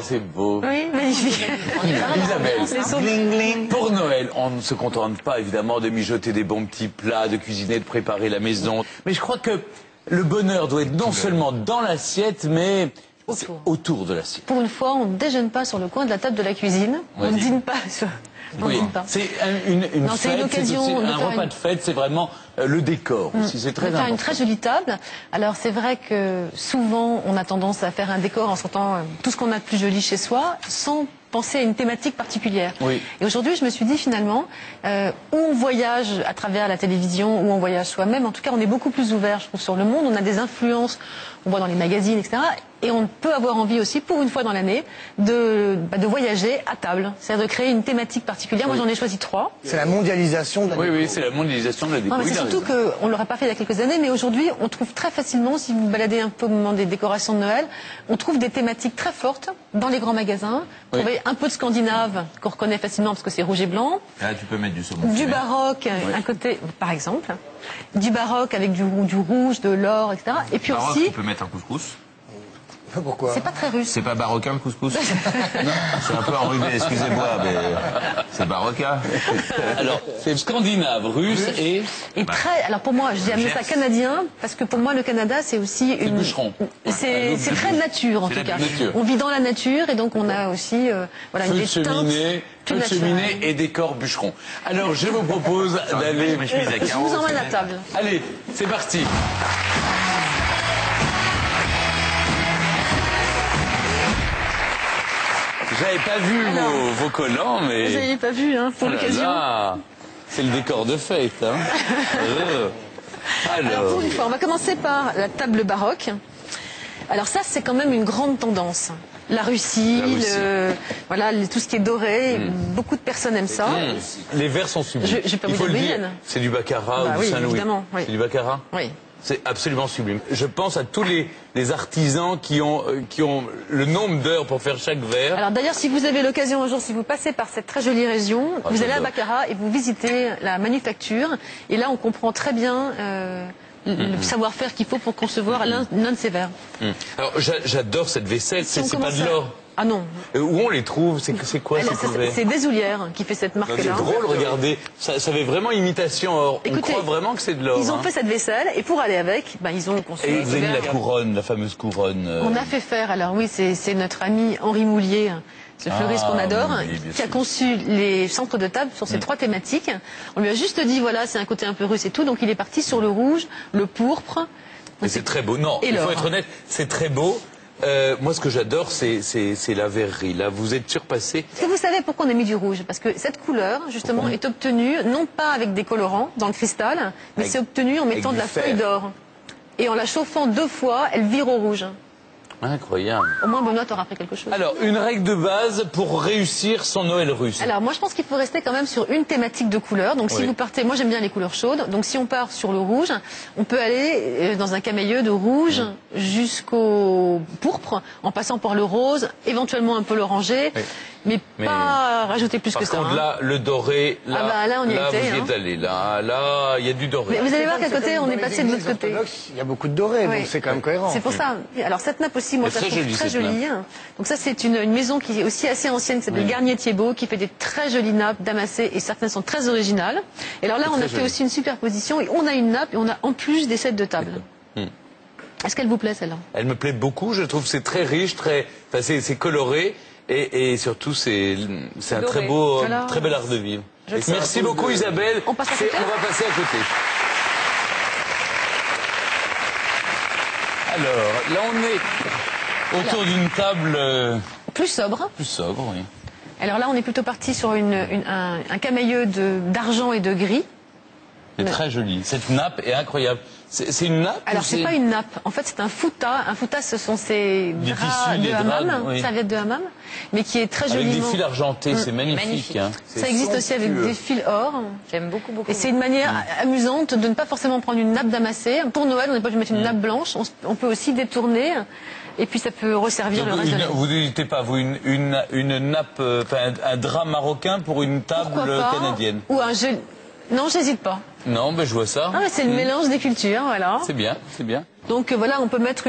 c'est beau. Oui, magnifique. Isabelle, pour Noël, on ne se contente pas évidemment de mijoter des bons petits plats, de cuisiner, de préparer la maison. Mais je crois que le bonheur doit être non seulement dans l'assiette, mais autour de l'assiette. Pour une fois, on ne déjeune pas sur le coin de la table de la cuisine. On ne dîne pas sur... Oui, c'est une fête, c'est aussi un repas de fête, c'est vraiment le décor aussi, c'est très important. Une très jolie table. Alors c'est vrai que souvent on a tendance à faire un décor en sortant tout ce qu'on a de plus joli chez soi, sans penser à une thématique particulière. Oui. Et aujourd'hui je me suis dit finalement, où on voyage à travers la télévision, où on voyage soi-même, en tout cas on est beaucoup plus ouvert je trouve sur le monde, on a des influences, on voit dans les magazines, etc. Et on peut avoir envie aussi, pour une fois dans l'année, de voyager à table. C'est-à-dire de créer une thématique particulière. Moi, j'en ai choisi 3. C'est la mondialisation de la déco. Oui, c'est la mondialisation de la déco. C'est surtout qu'on ne l'aurait pas fait il y a quelques années, mais aujourd'hui, on trouve très facilement, si vous vous baladez un peu au moment des décorations de Noël, on trouve des thématiques très fortes dans les grands magasins. Vous trouvez un peu de scandinave, qu'on reconnaît facilement parce que c'est rouge et blanc. Là, tu peux mettre du saumon. Du baroque, un côté, par exemple. Du baroque avec du rouge, de l'or, etc. Et puis baroque, aussi... tu peux mettre un couscous. Pourquoi? C'est pas très russe. C'est pas barocain le couscous? C'est un peu enrhumé, excusez-moi, mais c'est barocain. Alors, c'est scandinave, russe et très. Alors pour moi, j'ai amené ça canadien parce que pour moi le Canada c'est aussi une. Bûcheron. C'est très nature en tout cas. Nature. On vit dans la nature et donc on a aussi voilà feu une de cheminée, et décor bûcheron. Alors je vous propose d'aller. Je vous emmène à table. Allez, c'est parti. J'avais pas vu vos collants, mais... Vous n'avez pas vu, hein, pour l'occasion. C'est le décor de fête, hein. Alors, pour une fois, on va commencer par la table baroque. Alors ça, c'est quand même une grande tendance. La Russie, voilà, tout ce qui est doré, beaucoup de personnes aiment ça. Les verres sont sublimes. Il faut le dire, c'est du baccarat ou du Saint-Louis. Oui. C'est du baccarat. Oui. C'est absolument sublime. Je pense à tous les artisans qui ont le nombre d'heures pour faire chaque verre. Alors d'ailleurs, si vous avez l'occasion un jour, si vous passez par cette très jolie région, vous allez à Baccarat et vous visitez la manufacture. Et là, on comprend très bien le savoir-faire qu'il faut pour concevoir l'un de ces verres. Alors j'adore cette vaisselle, c'est pas de l'or. Ah non. Où on les trouve? C'est quoi ces verres? C'est Desoulières qui fait cette marque-là. C'est drôle, regardez. Ça fait vraiment imitation or. Écoutez, on croit vraiment que c'est de l'or. Ils ont fait cette vaisselle et pour aller avec, ils ont conçu. Et vous avez mis la couronne, la fameuse couronne. On a fait faire, alors oui, c'est notre ami Henri Moulier, ce fleuriste qu'on adore, qui a conçu les centres de table sur ces 3 thématiques. On lui a juste dit, voilà, c'est un côté un peu russe et tout, donc il est parti sur le rouge, le pourpre. Et c'est très beau. Non, il faut être honnête, c'est très beau. Moi, ce que j'adore, c'est la verrerie. Là, vous êtes surpassé. Est-ce que vous savez pourquoi on a mis du rouge? Parce que cette couleur, justement, est obtenue, non pas avec des colorants dans le cristal, mais c'est obtenu en mettant de la feuille d'or. Et en la chauffant 2 fois, elle vire au rouge. Incroyable. Au moins, Benoît t'aura appris quelque chose. Alors, une règle de base pour réussir son Noël russe. Alors, moi, je pense qu'il faut rester quand même sur une thématique de couleur. Donc, si vous partez, moi, j'aime bien les couleurs chaudes. Donc, si on part sur le rouge, on peut aller dans un camailleux de rouge jusqu'au pourpre, en passant par le rose, éventuellement un peu l'orangé. Mais pas rajouter plus que ça. Par contre, là, le doré, là, là on y là était, vous y êtes allé. Là, il y a du doré. Mais vous allez voir qu'à côté, on est passé de l'autre côté. Il y a beaucoup de doré, donc c'est quand même cohérent. C'est pour ça. Alors, cette nappe aussi, moi, je la trouve très jolie. Donc ça, c'est une maison qui est aussi assez ancienne, qui s'appelle Garnier-Thiebaud, qui fait des très jolies nappes damassées, et certaines sont très originales. Et alors là, on a fait aussi une superposition, et on a une nappe, et on a en plus des sets de table. Est-ce qu'elle vous plaît, celle-là? Elle me plaît beaucoup, je trouve que c'est très riche, c'est coloré. Et surtout, c'est un très bel art de vivre. Merci beaucoup, Isabelle. On va passer à côté. Alors, là, on est autour d'une table... plus sobre. Plus sobre, oui. Alors là, on est plutôt parti sur un camailleux d'argent et de gris. C'est très joli. Cette nappe est incroyable. C'est une nappe? Alors, c'est pas une nappe. En fait, c'est un fouta. Un fouta, ce sont ces draps de hammam, serviettes de hammam, mais qui est très joliment... Avec des fils argentés, c'est magnifique. Hein. Ça existe aussi avec des fils or. J'aime beaucoup. Et c'est une manière amusante de ne pas forcément prendre une nappe damassée. Pour Noël, on n'est pas obligé de mettre une nappe blanche. On peut aussi détourner. Et puis ça peut resservir le reste de l'année. Vous n'hésitez pas, vous, une nappe, un drap marocain pour une table canadienne? Ou Non, j'hésite pas. Non, ben je vois ça. Ah, c'est le mélange des cultures, voilà. C'est bien, c'est bien. Donc voilà, on peut mettre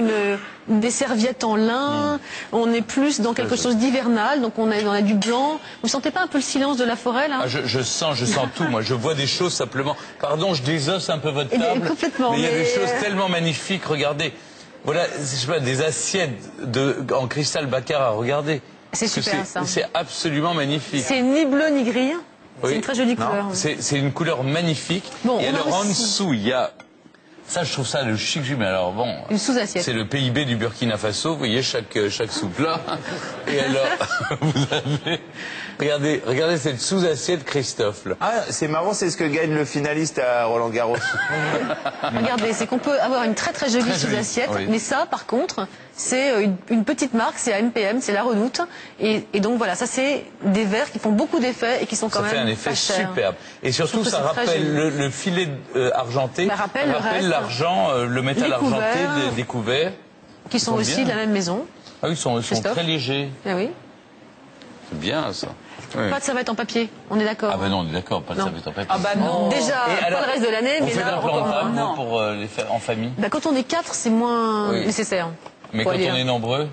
des serviettes en lin, on est plus dans quelque chose d'hivernal, donc on a du blanc. Vous sentez pas un peu le silence de la forêt, là? Ah, je sens tout, moi. Je vois des choses simplement. Pardon, je désosse un peu votre table. Complètement. Mais il y a des choses tellement magnifiques, regardez. Voilà, je sais pas, des assiettes en cristal baccarat, regardez. C'est super, ça. C'est absolument magnifique. C'est ni bleu ni gris. C'est une très jolie couleur. C'est une couleur magnifique. Bon, et alors en dessous, il y a... Ça, je trouve ça le chic. Mais alors bon, une sous-assiette. C'est le PIB du Burkina Faso. Vous voyez chaque soupe là. Et alors, vous avez, regardez cette sous-assiette, Christophe. Là. Ah, c'est marrant, c'est ce que gagne le finaliste à Roland Garros. Regardez, c'est qu'on peut avoir une très très jolie sous-assiette, oui. Mais ça, par contre, c'est une petite marque, c'est AMPM, c'est La Redoute, et donc voilà, ça c'est des verres qui font beaucoup d'effets et qui sont quand même Ça fait un effet superbe. Et surtout, ça rappelle le filet argenté, ça rappelle l'argent, le métal argenté des couverts. Qui sont aussi de la même maison. Ah oui, ils sont très légers. Ah oui. C'est bien ça. Oui. Pas de serviette en papier, on est d'accord. Ah ben non, on est d'accord, pas de serviette en papier. Ah bah non. Déjà, pas le reste de l'année, mais là, on fait pour les faire en famille. Bah, quand on est 4, c'est moins nécessaire. Mais quand on est nombreux,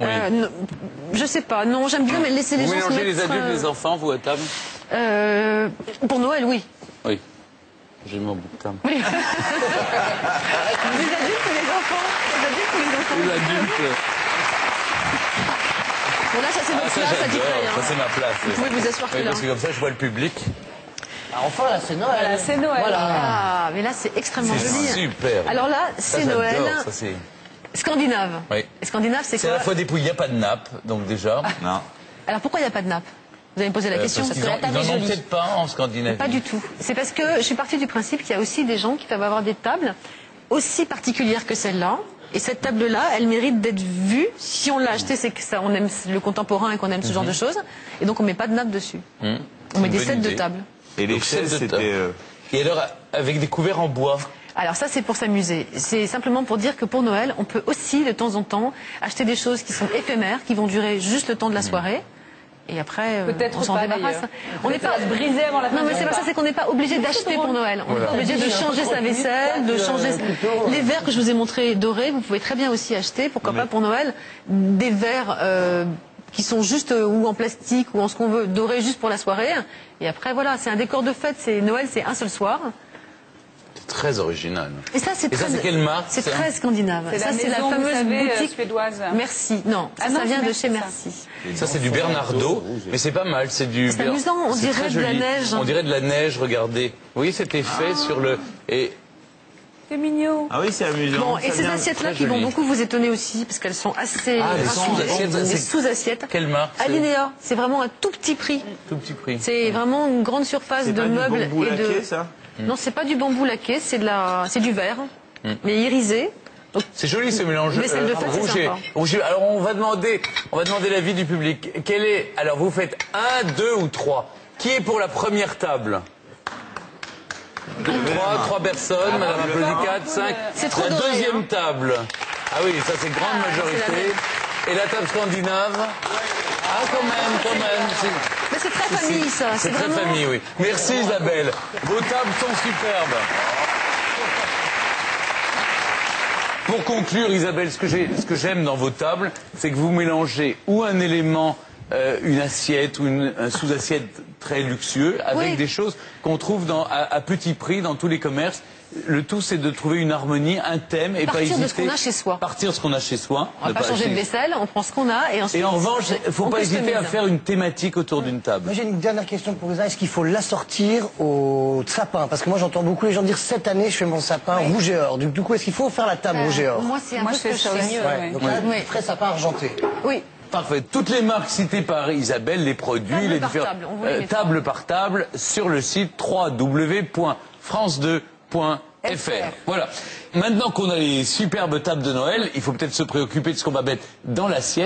je sais pas, non, j'aime bien, mais laisser les gens se mettre... Vous mélangez les adultes et les enfants, vous, à table? Pour Noël, oui. Oui. J'ai mon bout de table. Les adultes et les enfants. Les adultes et les enfants. Les adultes. Bon là, ça c'est votre place, ça dit rien. Ça c'est ma place. Vous pouvez vous asseoir là. Parce que comme ça, je vois le public. Enfin, là, c'est Noël. Voilà, c'est Noël. Voilà. Ah, mais là, c'est extrêmement joli. C'est super. Alors là, c'est Noël. Ça, c'est... Scandinave. Oui. Et Scandinave, c'est quoi? C'est à la fois dépouille, il n'y a pas de nappe, donc déjà. Non. Alors pourquoi il n'y a pas de nappe? Vous allez me poser la question. Parce que la table est jolie. Ils n'en ont peut-être pas en Scandinavie. Pas du tout. C'est parce que je suis partie du principe qu'il y a aussi des gens qui peuvent avoir des tables aussi particulières que celle-là. Et cette table-là, elle mérite d'être vue. Si on l'a achetée, c'est que ça, on aime le contemporain et qu'on aime ce genre de choses. Et donc on met pas de nappe dessus. On met des sets de table. Et les chaises, c'était... Et alors, avec des couverts en bois? Alors ça, c'est pour s'amuser. C'est simplement pour dire que pour Noël, on peut aussi, de temps en temps, acheter des choses qui sont éphémères, qui vont durer juste le temps de la soirée. Et après, on s'en débarrasse. On n'est pas brisé avant la fin. Non, mais c'est pas ça, c'est qu'on n'est pas obligé d'acheter pour Noël. On n'est pas obligé de changer sa vaisselle, de changer les verres que je vous ai montrés dorés. Vous pouvez très bien aussi acheter, pourquoi pas pour Noël, des verres qui sont juste ou en plastique ou en ce qu'on veut, dorés juste pour la soirée. Et après, voilà, c'est un décor de fête. C'est Noël, c'est un seul soir. Très original. Et ça, c'est quelle marque? C'est très scandinave. Ça, c'est la fameuse boutique suédoise. Merci. Non, ça vient de chez Merci. Ça, c'est du Bernardo, mais c'est pas mal. C'est amusant, on dirait de la neige. On dirait de la neige, regardez. Vous voyez cet effet sur le... C'est mignon. Ah oui, c'est amusant. Bon, et ces assiettes-là qui vont beaucoup vous étonner aussi, parce qu'elles sont assez... des sous-assiettes. Quelle marque? Alinéa. C'est vraiment un tout petit prix. Tout petit prix. C'est vraiment une grande surface de meubles et de... Laqué, ça? Non, c'est pas du bambou laqué, c'est du verre, mais irisé. C'est joli ce mélange rouge et... Alors on va demander l'avis du public. Quel est... Alors vous faites 1, 2 ou 3. Qui est pour la première table? 3 personnes, madame applaudit, 4, 5. C'est trop la doré, deuxième table. Ah oui, ça c'est grande majorité. Et la table scandinave? Ah quand même. Mais c'est très famille ça. C'est très famille, oui. Merci Isabelle. Vos tables sont superbes. Pour conclure, Isabelle, ce que j'aime dans vos tables, c'est que vous mélangez ou un élément, une assiette ou un sous-assiette très luxueux avec des choses qu'on trouve à petit prix dans tous les commerces. Le tout, c'est de trouver une harmonie, un thème et pas hésiter. Partir de ce qu'on a chez soi. Partir de ce qu'on a chez soi. On va pas changer de vaisselle, on prend ce qu'on a et ensuite... Et en revanche, il ne faut pas hésiter à faire une thématique autour d'une table. Moi, j'ai une dernière question pour vous. Est-ce qu'il faut l'assortir au sapin? Parce que moi, j'entends beaucoup les gens dire cette année, je fais mon sapin rouge et or. Du coup, est-ce qu'il faut faire la table rouge et or? Moi, c'est un peu ce que je fais. Donc là, très sapin argenté. Oui. Parfait. Toutes les marques citées par Isabelle, les produits, les différents table par table sur le site www.france2.fr. Voilà. Maintenant qu'on a les superbes tables de Noël, il faut peut-être se préoccuper de ce qu'on va mettre dans l'assiette.